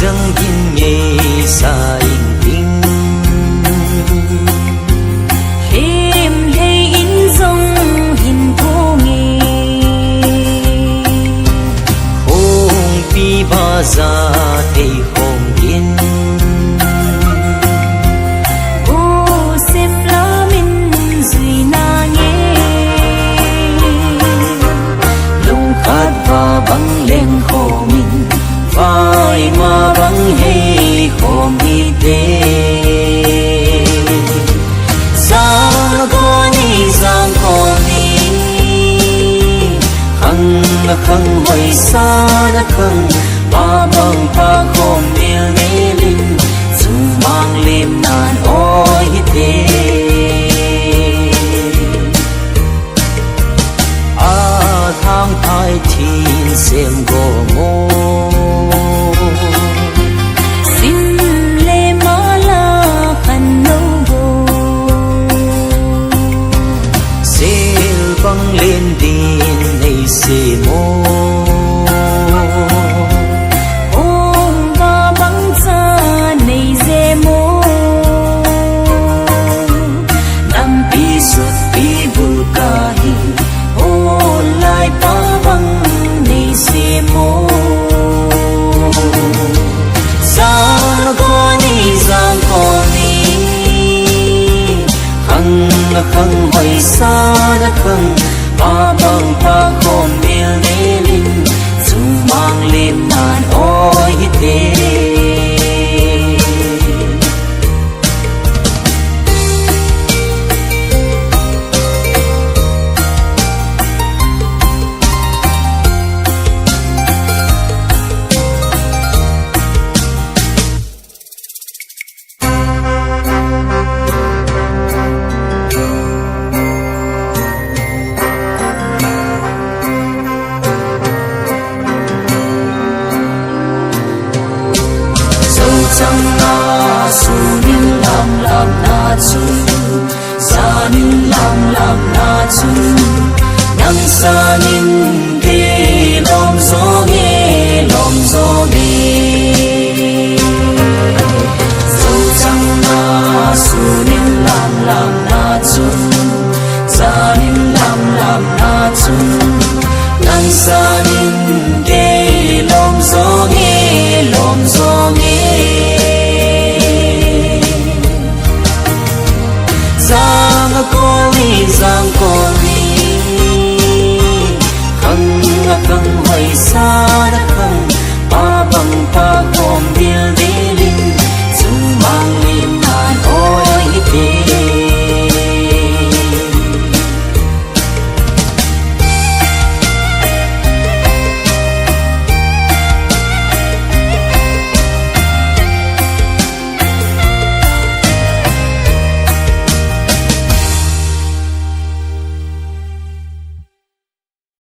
dâng in nhẹ xa in kinh thêm lê in dòng hình thô nghề không pi ba ra thầy không yên ô xem lá mình duy na nghe lòng khát và băng lên khổ mình vai mà băng hay khom đi tê giang có ni khăng khăng hoài xa đã khăng ba băng ba khom miêu nê linh dung mang lên nàn ôi tê tháng thái thiên xem gồ mô xin lê má la khăn nâu vô sail băng lên điên này xê mô ôm ba băng xa này dê mô nam pi suốt pi vu ca hi hôn lại ba băng này xê mô giang có ni khăng khăng hoài xa đã khăng ba băng ba khom miêu nê linh dung mang lên nàn ôi tê chẳng na su nin làm na chung sa nin làm na chung nang sa nin ke lom zo nghe dâu chẳng na su nin làm na chung sa nin làm na chung nang sa nin ke lom zo nghe giang có ni khăng hoài xa